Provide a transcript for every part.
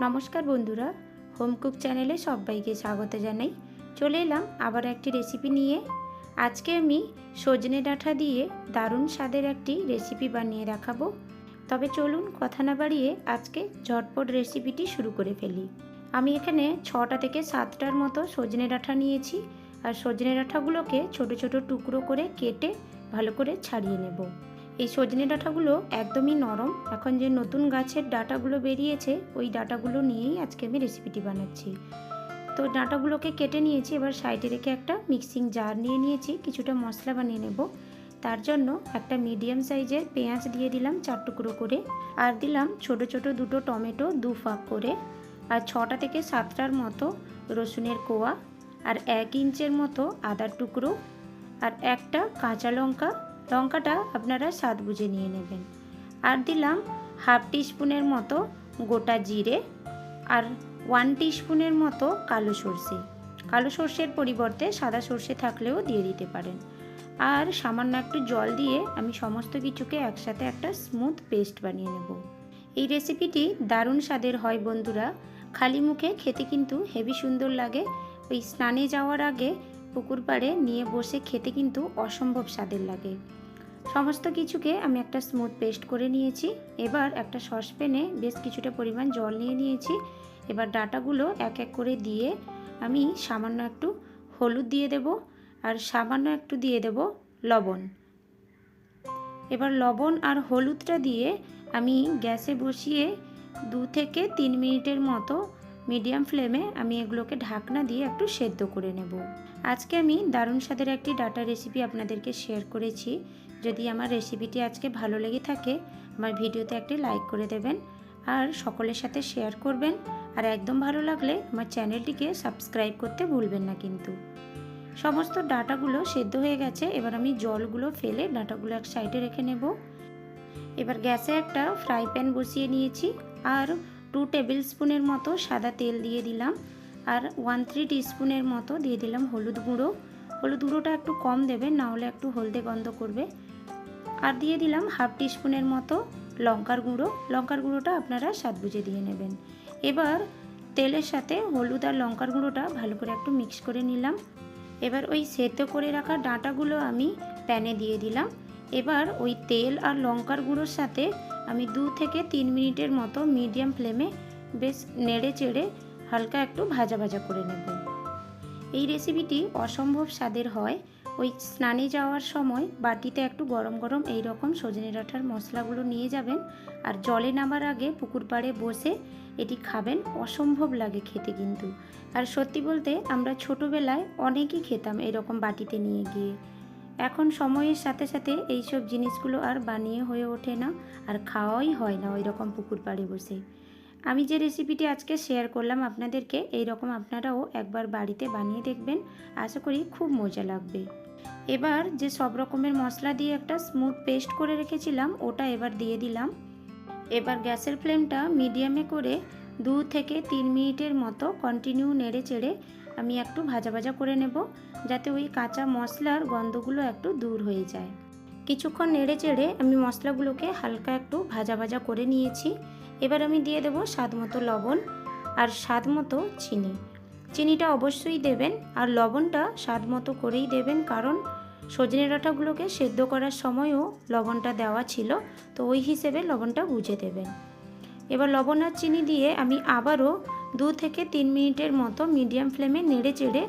নমস্কার বন্ধুরা, home cook চ্যানেলে সবাইকে স্বাগত জানাই। চলে এলাম আবার একটি রেসিপি নিয়ে। আজকে আমি সজনে ডাঁটা দিয়ে দারুণ স্বাদের একটি রেসিপি বানিয়ে দেখাবো। তবে চলুন কথা না বাড়িয়ে আজকে ঝটপট রেসিপিটি শুরু করে ফেলি। আমি এখানে 6টা থেকে 7টার মতো সজনে ডাঁটা নিয়েছি। আর সজনে ডাঁটাগুলোকে ছোট ছোট টুকরো করে কেটে ভালো করে ছাড়িয়ে নেব। এই সজনে ডাঁটাগুলো একদমই নরম। এখন যে নতুন গাছের ডাঁটাগুলো বেরিয়েছে ওই ডাঁটাগুলো নিয়েই আজকে আমি রেসিপিটি বানাচ্ছি। তো ডাঁটাগুলোকে কেটে নিয়েছি, এবার সাইডে রেখে একটা মিক্সিং জার নিয়ে নিয়েছি। কিছুটা মশলা বানিয়ে নেব। তার জন্য একটা মিডিয়াম সাইজের পেঁয়াজ দিয়ে দিলাম 4 টুকরো করে, আর দিলাম ছোট ছোট দুটো টমেটো 2 ফাঁক করে, আর 6টা থেকে 7টার মতো রসুনের কোয়া, আর 1 ইঞ্চের মতো আদার টুকরো, আর একটা কাঁচা লঙ্কা। লঙ্কাটা আপনারা স্বাদ বুঝে নিয়ে নেবেন। আর দিলাম হাফ টিস্পুনের মতো গোটা জিরে, আর 1 টিস্পুনের মতো কালো সর্ষে। কালো সর্ষের পরিবর্তে সাদা সর্ষে থাকলেও দিয়ে দিতে পারেন। আর সামান্য একটু জল দিয়ে আমি সমস্ত কিছুকে একসাথে একটা স্মুথ পেস্ট বানিয়ে নেব। এই রেসিপিটি দারুণ স্বাদের হয় বন্ধুরা। খালি মুখে খেতে কিন্তু হেভি সুন্দর লাগে। ওই স্নানে যাওয়ার আগে পুকুর পাড়ে নিয়ে বসে খেতে কিন্তু অসম্ভব স্বাদের লাগে। সমস্ত কিছুকে আমি একটা স্মুথ পেস্ট করে নিয়েছি। এবার একটা সসপ্যানে বেশ কিছুটা পরিমাণ জল নিয়ে নিয়েছি। এবার ডাঁটাগুলো এক এক করে দিয়ে আমি সামান্য একটু হলুদ দিয়ে দেব, আর সামান্য একটু দিয়ে দেব লবণ। এবার লবণ আর হলুদটা দিয়ে আমি গ্যাসে বসিয়ে 2 থেকে 3 মিনিটের মতো মিডিয়াম ফ্লেমে আমি এগুলোকে ঢাকনা দিয়ে একটু সেদ্ধ করে নেব। আজকে আমি দারুণ স্বাদের একটি ডাঁটা রেসিপি আপনাদেরকে শেয়ার করেছি। যদি আমার রেসিপিটি আজকে ভালো লেগে থাকে আমার ভিডিওতে একটি লাইক করে দেবেন, আর সকলের সাথে শেয়ার করবেন। আর একদম ভালো লাগলে আমার চ্যানেলটিকে সাবস্ক্রাইব করতে ভুলবেন না কিন্তু। সমস্ত ডাঁটাগুলো সেদ্ধ হয়ে গেছে। এবার আমি জলগুলো ফেলে ডাঁটাগুলো এক সাইডে রেখে নেব। এবার গ্যাসে একটা ফ্রাই প্যান বসিয়ে নিয়েছি, আর 2 টেবিল স্পুনের মতো সাদা তেল দিয়ে দিলাম, আর 1/3 টিস্পুনের মতো দিয়ে দিলাম হলুদ গুঁড়ো। হলুদ গুঁড়োটা একটু কম দেবেন, না হলে একটু হলদে গন্ধ করবে। আর দিয়ে দিলাম হাফ টিস্পুনের মতো লঙ্কার গুঁড়ো। লঙ্কার গুঁড়োটা আপনারা স্বাদ বুঝে দিয়ে নেবেন। এবার তেলের সাথে হলুদ আর লঙ্কার গুঁড়োটা ভালো করে একটু মিক্স করে নিলাম। এবার ওই সেদ্ধ করে রাখা ডাঁটাগুলো আমি প্যানে দিয়ে দিলাম। এবার ওই তেল আর লঙ্কার গুঁড়োর সাথে আমি 2 থেকে 3 মিনিটের মতো মিডিয়াম ফ্লেমে বেশ নেড়ে চেড়ে হালকা একটু ভাজা ভাজা করে নেব। এই রেসিপিটি অসম্ভব স্বাদের হয়। ওই স্নানে যাওয়ার সময় বাটিতে একটু গরম গরম এই রকম সজনে ডাঁটার মশলাগুলো নিয়ে যাবেন, আর জলে নামার আগে পুকুর পাড়ে বসে এটি খাবেন। অসম্ভব লাগে খেতে কিন্তু। আর সত্যি বলতে আমরা ছোটোবেলায় অনেকই খেতাম এরকম বাটিতে নিয়ে গিয়ে। এখন সময়ের সাথে সাথে এইসব জিনিসগুলো আর বানিয়ে হয়ে ওঠে না, আর খাওয়াই হয় না ওই রকম পুকুর পাড়ে বসে। আমি যে রেসিপিটি আজকে শেয়ার করলাম আপনাদেরকে, এই রকম আপনারাও একবার বাড়িতে বানিয়ে দেখবেন। আশা করি খুব মজা লাগবে। এবার যে সব রকমের মশলা দিয়ে একটা স্মুথ পেস্ট করে রেখেছিলাম ওটা এবার দিয়ে দিলাম। এবার গ্যাসের ফ্লেমটা মিডিয়ামে করে 2 থেকে 3 মিনিটের মতো কন্টিনিউ নেড়ে চেড়ে আমি একটু ভাজা ভাজা করে নেব, যাতে ওই কাঁচা মশলার গন্ধগুলো একটু দূর হয়ে যায়। কিছুক্ষণ নেড়ে চেড়ে আমি মশলাগুলোকে হালকা একটু ভাজা ভাজা করে নিয়েছি। এবার আমি দিয়ে দেব স্বাদ মতো লবণ, আর স্বাদ মতো চিনি। চিনিটা অবশ্যই দেবেন, আর লবণটা স্বাদ মতো করেই দেবেন, কারণ সজনে ডাঁটাগুলোকে সেদ্ধ করার সময়ও লবণটা দেওয়া ছিল, তো ওই হিসেবে লবণটা বুঝে দেবেন। এবার লবণ আর চিনি দিয়ে আমি আবারও 2 থেকে 3 মিনিটের মতো মিডিয়াম ফ্লেমে নেড়ে চেড়ে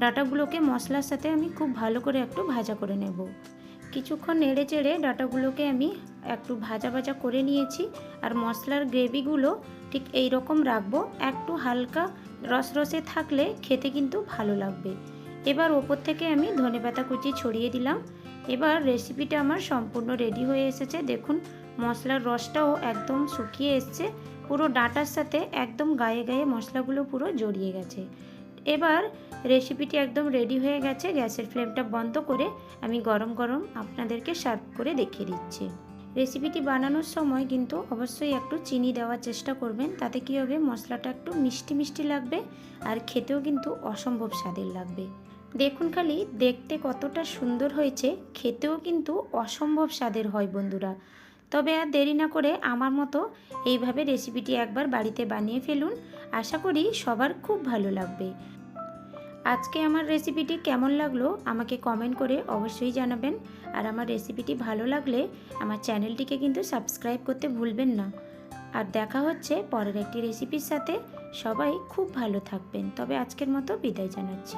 ডাঁটাগুলোকে মশলার সাথে আমি খুব ভালো করে একটু ভাজা করে নেব। কিছুক্ষণ নেড়ে চেড়ে ডাঁটাগুলোকে আমি একটু ভাজা ভাজা করে নিয়েছি, আর মশলার গ্রেভিগুলো ঠিক এই রকম রাখবো। একটু হালকা রসরসে থাকলে খেতে কিন্তু ভালো লাগবে। এবার ওপর থেকে আমি ধনেপাতা কুচি ছড়িয়ে দিলাম। এবার রেসিপিটা আমার সম্পূর্ণ রেডি হয়ে এসেছে। দেখুন মশলার রসটাও একদম শুকিয়ে এসছে, পুরো ডাঁটার সাথে একদম গায়ে গায়ে মশলাগুলো পুরো জড়িয়ে গেছে। এবার রেসিপিটি একদম রেডি হয়ে গেছে। গ্যাসের ফ্লেমটা বন্ধ করে আমি গরম গরম আপনাদেরকে সার্ভ করে দেখিয়ে দিচ্ছি। রেসিপিটি বানানোর সময় কিন্তু অবশ্যই একটু চিনি দেওয়ার চেষ্টা করবেন। তাতে কী হবে, মশলাটা একটু মিষ্টি মিষ্টি লাগবে, আর খেতেও কিন্তু অসম্ভব স্বাদের লাগবে। দেখুন খালি দেখতে কতটা সুন্দর হয়েছে, খেতেও কিন্তু অসম্ভব স্বাদের হয় বন্ধুরা। তবে আর দেরি না করে আমার মতো এইভাবে রেসিপিটি একবার বাড়িতে বানিয়ে ফেলুন। আশা করি সবার খুব ভালো লাগবে। আজকে আমার রেসিপিটি কেমন লাগলো আমাকে কমেন্ট করে অবশ্যই জানাবেন। আর আমার রেসিপিটি ভালো লাগলে আমার চ্যানেলটিকে কিন্তু সাবস্ক্রাইব করতে ভুলবেন না। আর দেখা হচ্ছে পরের একটি রেসিপির সাথে। সবাই খুব ভালো থাকবেন। তবে আজকের মতো বিদায় জানাচ্ছি।